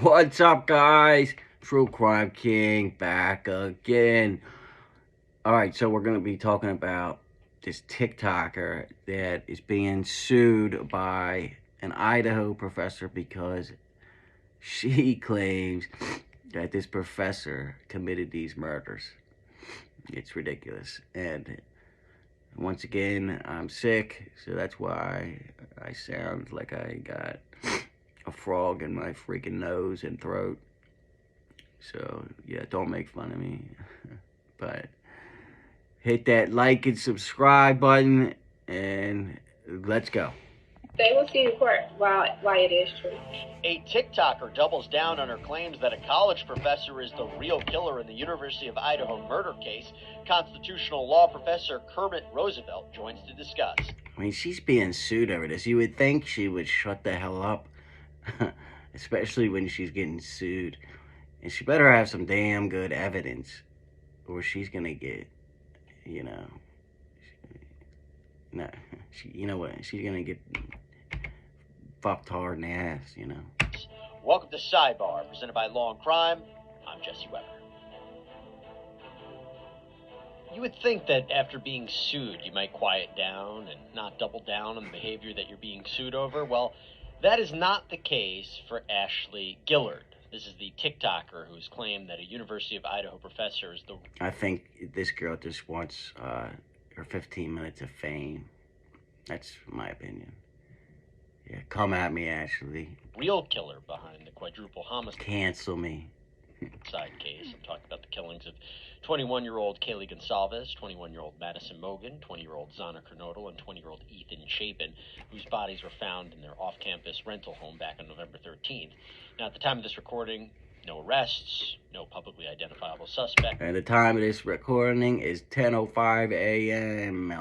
What's up, guys? True Crime King back again. Alright, so we're going to be talking about this TikToker that is being sued by an Idaho professor because she claims that this professor committed these murders. It's ridiculous. And once again, I'm sick, so that's why I sound like I got a frog in my freaking nose and throat. So, yeah, don't make fun of me. But hit that like and subscribe button, and let's go. They will see in court why it is true. A TikToker doubles down on her claims that a college professor is the real killer in the University of Idaho murder case. Constitutional law professor Kermit Roosevelt joins to discuss. I mean, she's being sued over this. You would think she would shut the hell up, especially when she's getting sued. And she better have some damn good evidence, or she's gonna get, you know, you know what? She's gonna get fucked hard in the ass, you know. Welcome to Sidebar, presented by Law and Crime. I'm Jesse Weber. You would think that after being sued, you might quiet down and not double down on the behavior that you're being sued over. Well, that is not the case for Ashley Gillard. This is the TikToker who's claimed that a University of Idaho professor is the... I think this girl just wants her 15 minutes of fame. That's my opinion. Yeah, come at me, Ashley. real killer behind the quadruple homicide. Cancel me. Case. I'm talking about the killings of 21-year-old Kaylee Gonsalves, 21-year-old Madison Mogan, 20-year-old Zana Kernodle, and 20-year-old Ethan Chapin, whose bodies were found in their off-campus rental home back on November 13th. Now, at the time of this recording, no arrests, no publicly identifiable suspect. And the time of this recording is 10:05 a.m.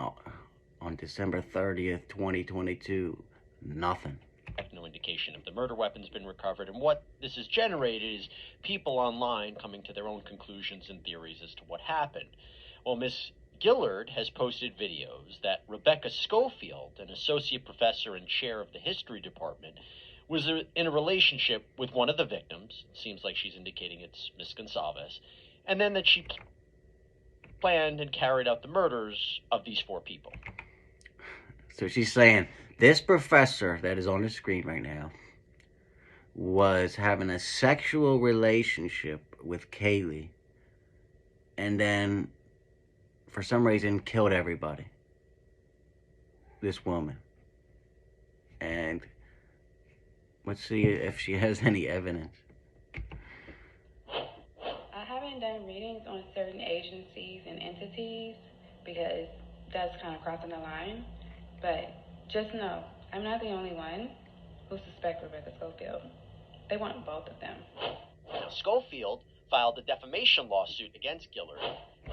on December 30th, 2022. Nothing. No indication of the murder weapon's been recovered, and what this has generated is people online coming to their own conclusions and theories as to what happened. Well, Miss Gillard has posted videos that Rebecca Schofield, an associate professor and chair of the history department, was in a relationship with one of the victims. Seems like she's indicating it's Miss Gonsalves, and then that she planned and carried out the murders of these four people. So she's saying this professor that is on the screen right now was having a sexual relationship with Kaylee and then for some reason killed everybody. This woman. And let's see if she has any evidence. I haven't done readings on certain agencies and entities because that's kind of crossing the line. But just know, I'm not the only one who suspects Rebecca Schofield. They want both of them. Now, Schofield filed a defamation lawsuit against Gillard.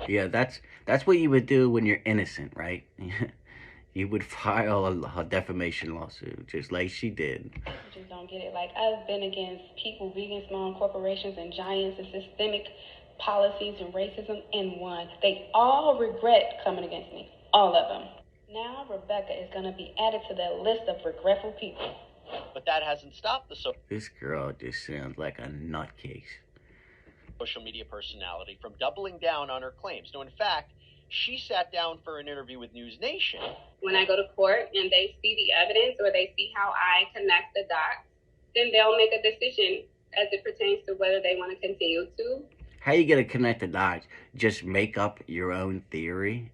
Yeah, that's what you would do when you're innocent, right? You would file a defamation lawsuit, just like she did. I just don't get it. Like, I've been against people, vegan, small corporations, and giants, and systemic policies and racism, and won. They all regret coming against me. All of them. Now Rebecca is going to be added to that list of regretful people. But that hasn't stopped the This girl just sounds like a nutcase. social media personality from doubling down on her claims. No, in fact, she sat down for an interview with News Nation. When I go to court and they see the evidence or they see how I connect the dots, then they'll make a decision as it pertains to whether they want to continue to. How you gonna connect the dots? Just make up your own theory?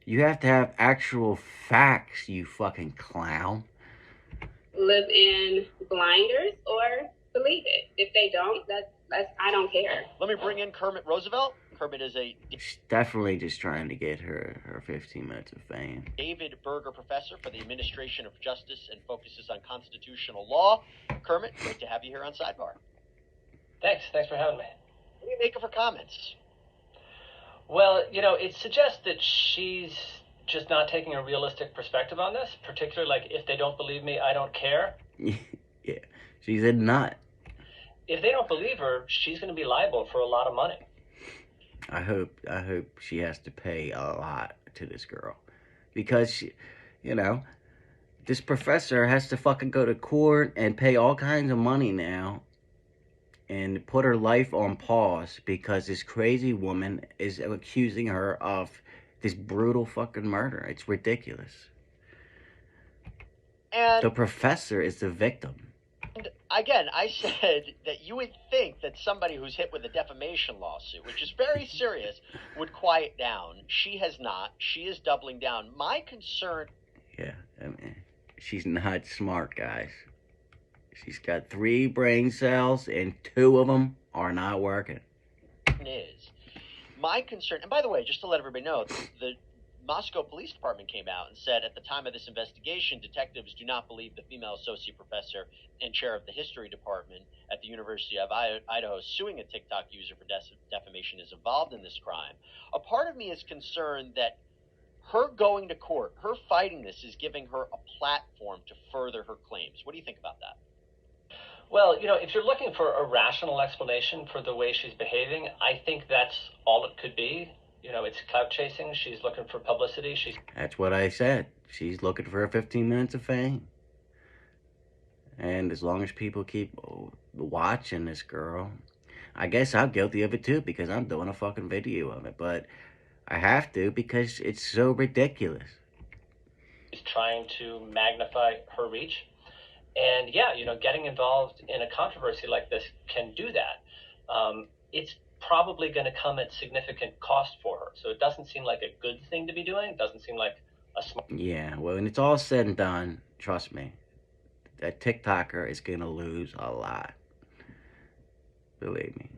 You have to have actual facts, you fucking clown. Live in blinders or believe it. If they don't, that's I don't care. Let me bring in Kermit Roosevelt. Kermit is a She's definitely just trying to get her 15 minutes of fame. David Berger professor for the Administration of Justice and focuses on constitutional law. Kermit, great to have you here on Sidebar. Thanks for having me. What do you make of her comments? Well, it suggests that she's just not taking a realistic perspective on this, particularly like if they don't believe me, I don't care. Yeah, she's a nut. If they don't believe her, she's going to be liable for a lot of money. I hope she has to pay a lot to this girl. Because, she, this professor has to fucking go to court and pay all kinds of money now and put her life on pause because this crazy woman is accusing her of this brutal fucking murder. It's ridiculous. And The professor is the victim. again, I said that you would think that somebody who's hit with a defamation lawsuit, which is very serious, would quiet down. She has not. She is doubling down. My concern. Yeah, I mean, she's not smart, guys. She's got 3 brain cells, and 2 of them are not working. Is my concern, and by the way, just to let everybody know, the Moscow Police Department came out and said at the time of this investigation, detectives do not believe the female associate professor and chair of the history department at the University of Idaho suing a TikTok user for defamation is involved in this crime. A part of me is concerned that her going to court, her fighting this, is giving her a platform to further her claims. What do you think about that? Well, if you're looking for a rational explanation for the way she's behaving, I think that's all it could be. It's clout chasing. She's looking for publicity. That's what I said. She's looking for 15 minutes of fame. And as long as people keep watching this girl, I guess I'm guilty of it too because I'm doing a fucking video of it. But I have to because it's so ridiculous. She's trying to magnify her reach. And yeah, getting involved in a controversy like this can do that. It's probably going to come at significant cost for her. So it doesn't seem like a good thing to be doing. It doesn't seem like a smart. Yeah, well, when it's all said and done, trust me, that TikToker is going to lose a lot. Believe me.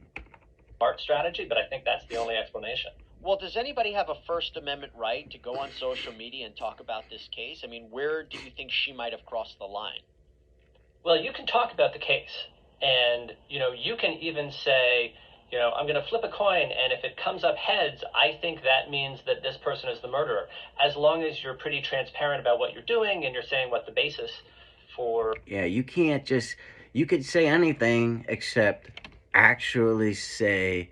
Smart strategy, but I think that's the only explanation. Well, does anybody have a First Amendment right to go on social media and talk about this case? I mean, where do you think she might have crossed the line? Well, you can talk about the case, and you can even say, I'm going to flip a coin, and if it comes up heads, I think that means that this person is the murderer. As long as you're pretty transparent about what you're doing and you're saying what the basis for. Yeah, you can't just. You could say anything except actually say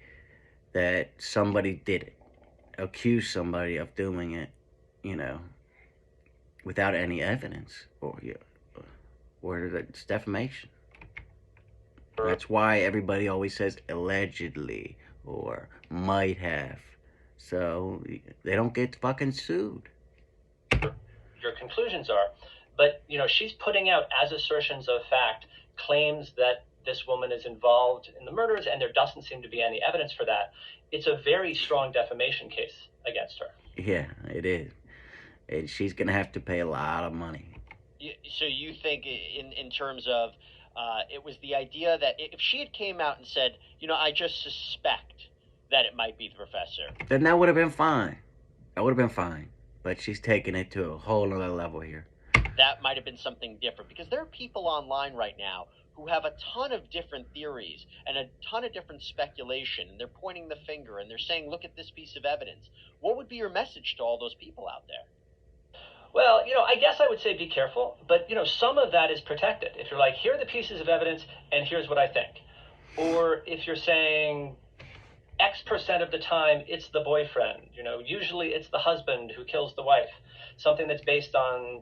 that somebody did it, accuse somebody of doing it, without any evidence, or it's defamation. That's why everybody always says allegedly or might have, so they don't get fucking sued. Your conclusions are, but she's putting out as assertions of fact claims that this woman is involved in the murders, and there doesn't seem to be any evidence for that. It's a very strong defamation case against her. Yeah, it is, and she's gonna have to pay a lot of money. So you think in terms of it was the idea that if she had came out and said, I just suspect that it might be the professor, then that would have been fine. That would have been fine. But she's taking it to a whole other level here. That might have been something different, because there are people online right now who have a ton of different theories and a ton of different speculation, and they're pointing the finger and they're saying, look at this piece of evidence. What would be your message to all those people out there? Well, I guess I would say be careful, but, some of that is protected. If you're like, here are the pieces of evidence, and here's what I think. Or if you're saying X% of the time, it's the boyfriend, usually it's the husband who kills the wife, something that's based on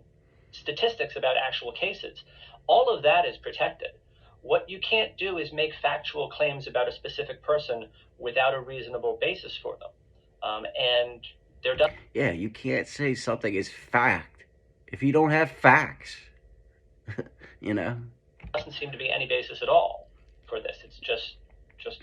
statistics about actual cases. All of that is protected. What you can't do is make factual claims about a specific person without a reasonable basis for them. And yeah, you can't say something is fact if you don't have facts. Doesn't seem to be any basis at all for this. It's just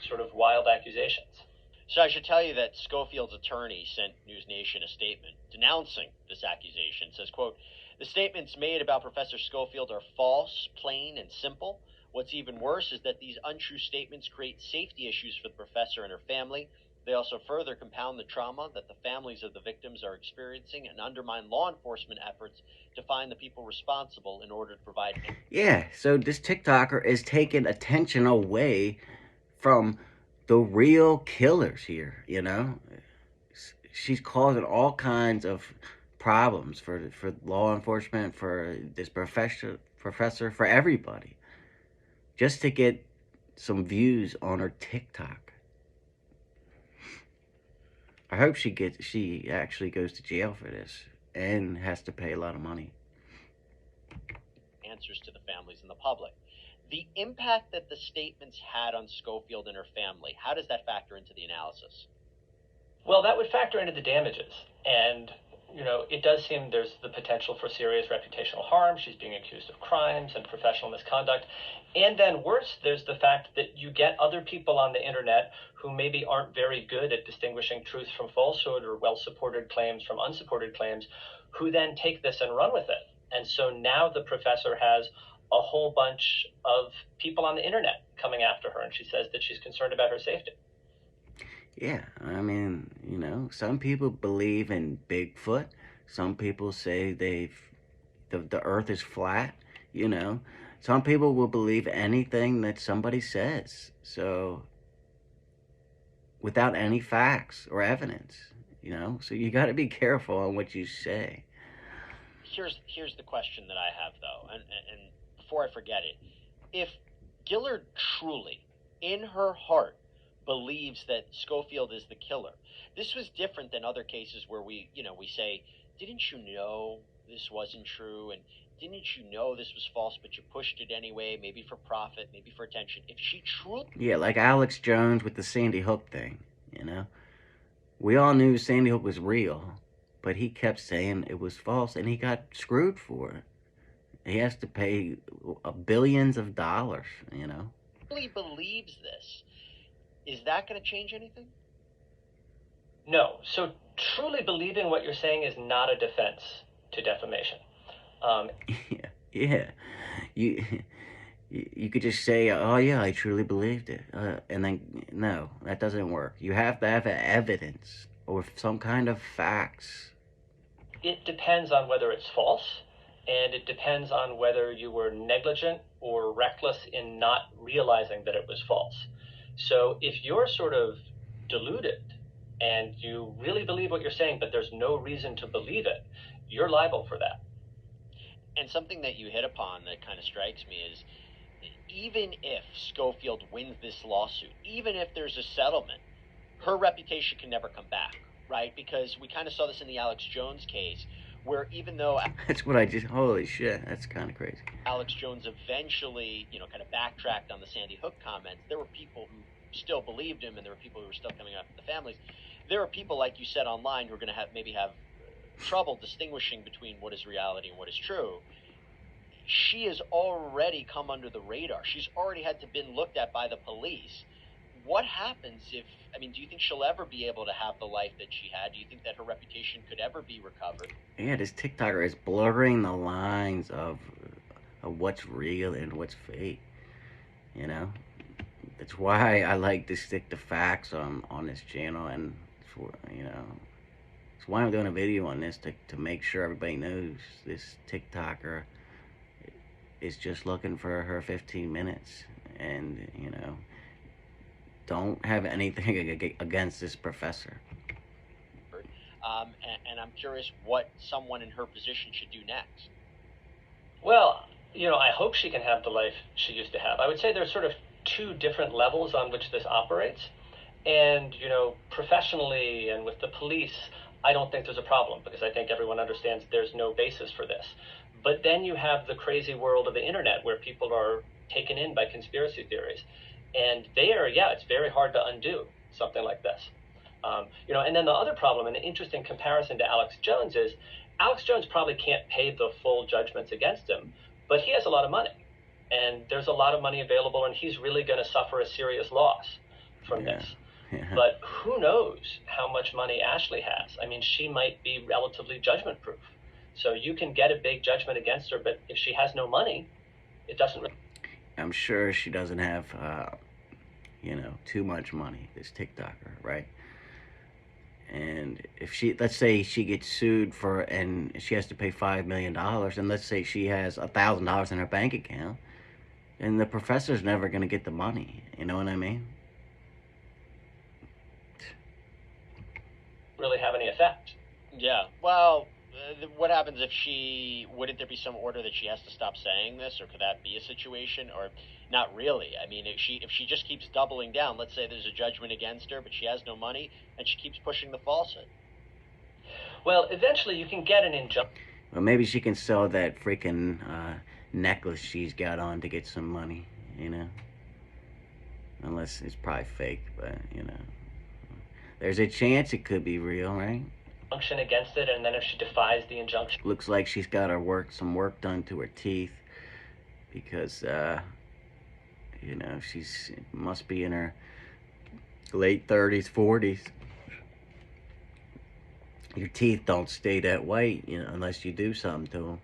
sort of wild accusations. So I should tell you that Schofield's attorney sent News Nation a statement denouncing this accusation. It says, quote, the statements made about Professor Schofield are false, plain, and simple. What's even worse is that these untrue statements create safety issues for the professor and her family. They also further compound the trauma that the families of the victims are experiencing and undermine law enforcement efforts to find the people responsible in order to provide. Yeah, so this TikToker is taking attention away from the real killers here, She's causing all kinds of problems for law enforcement, for this professor, for everybody, just to get some views on her TikTok. I hope she actually goes to jail for this and has to pay a lot of money. Answers to the families and the public. The impact that the statements had on Schofield and her family, how does that factor into the analysis? Well, that would factor into the damages. And, it does seem there's the potential for serious reputational harm. She's being accused of crimes and professional misconduct. And then worse, there's the fact that you get other people on the internet who maybe aren't very good at distinguishing truth from falsehood or well-supported claims from unsupported claims, who then take this and run with it. And so now the professor has a whole bunch of people on the internet coming after her, and she says that she's concerned about her safety. Yeah, I mean, some people believe in Bigfoot. Some people say the earth is flat, you know. Some people will believe anything that somebody says. So without any facts or evidence. So you got to be careful on what you say. Here's the question that I have, though, and before I forget it, if Gillard truly, in her heart, believes that Schofield is the killer, this was different than other cases where we say, didn't you know this wasn't true, and didn't you know this was false, but you pushed it anyway, maybe for profit, maybe for attention. If she truly... Yeah, like Alex Jones with the Sandy Hook thing. We all knew Sandy Hook was real, but he kept saying it was false, and he got screwed for it. He has to pay billions of dollars. really believes this, is that going to change anything? No. So truly believing what you're saying is not a defense to defamation. Yeah. You could just say, "Oh yeah, I truly believed it," and then no, that doesn't work. You have to have evidence or some kind of facts. It depends on whether it's false, and it depends on whether you were negligent or reckless in not realizing that it was false. So if you're sort of deluded and you really believe what you're saying, but there's no reason to believe it, you're liable for that. And something that you hit upon that kind of strikes me is, even if Schofield wins this lawsuit, even if there's a settlement, her reputation can never come back, right? Because we kind of saw this in the Alex Jones case, where even though That's what holy shit, that's kind of crazy. Alex Jones eventually, kind of backtracked on the Sandy Hook comments, there were people who still believed him, and there were people who were still coming after the families. There are people, like you said, online who are going to maybe have trouble distinguishing between what is reality and what is true. She has already come under the radar. She's already had to been looked at by the police. What happens if, do you think she'll ever be able to have the life that she had? Do you think that her reputation could ever be recovered? Yeah, this TikToker is blurring the lines of what's real and what's fake. That's why I like to stick to facts on this channel, and that's why I'm doing a video on this, to make sure everybody knows this TikToker is just looking for her 15 minutes, and don't have anything against this professor. And I'm curious what someone in her position should do next. Well, I hope she can have the life she used to have. I would say there's sort of two different levels on which this operates. And, professionally and with the police, I don't think there's a problem, because I think everyone understands there's no basis for this. But then you have the crazy world of the internet where people are taken in by conspiracy theories. And it's very hard to undo something like this. And then the other problem, and an interesting comparison to Alex Jones, is Alex Jones probably can't pay the full judgments against him, but he has a lot of money. And there's a lot of money available, and he's really going to suffer a serious loss from this. Yeah. But who knows how much money Ashley has? She might be relatively judgment proof. So you can get a big judgment against her, but if she has no money, it doesn't really... I'm sure she doesn't have, too much money, this TikToker, right? And if let's say she gets sued and she has to pay $5 million, and let's say she has $1,000 in her bank account, and the professor's never going to get the money. You know what I mean? Really have any effect. Yeah. Well, what happens if wouldn't there be some order that she has to stop saying this, or could that be a situation, or not really? If she just keeps doubling down, let's say there's a judgment against her, but she has no money, and she keeps pushing the falsehood. Well, eventually you can get an injunction. Well, maybe she can sell that freaking necklace she's got on to get some money. you know. Unless it's probably fake, but, you know. There's a chance it could be real, right? Function against it, and then if she defies the injunction. Looks like she's got some work done to her teeth because, you know, she's must be in her late 30s, 40s. Your teeth don't stay that white, you know, unless you do something to them.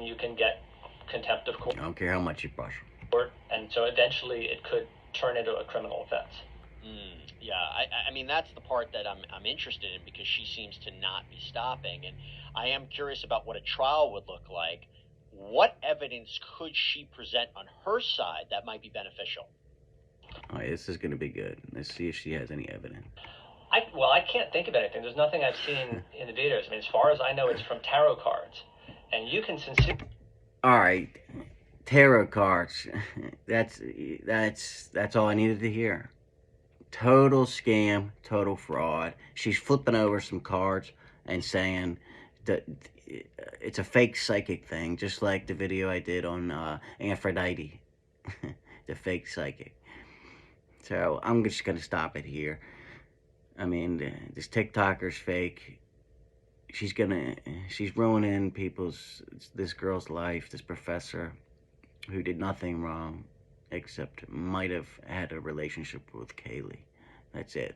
You can get contempt of court. I don't care how much you brush them. And so eventually it could turn into a criminal offense. Yeah, I mean, that's the part that I'm interested in, because she seems to not be stopping. And I am curious about what a trial would look like. What evidence could she present on her side that might be beneficial? All right, this is going to be good. Let's see if she has any evidence. I can't think of anything. There's nothing I've seen in the videos. I mean, as far as I know, it's from tarot cards. And you can sincerely... All right, tarot cards. That's all I needed to hear. Total scam, total fraud. She's flipping over some cards and saying that it's a fake psychic thing, just like the video I did on Aphrodite, the fake psychic. So I'm just gonna stop it here. I mean, this TikToker's fake. She's ruining this girl's life, this professor who did nothing wrong except might have had a relationship with Kaylee. That's it.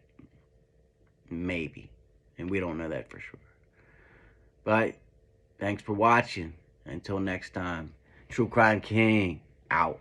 Maybe. And we don't know that for sure. But thanks for watching. Until next time, True Crime King out.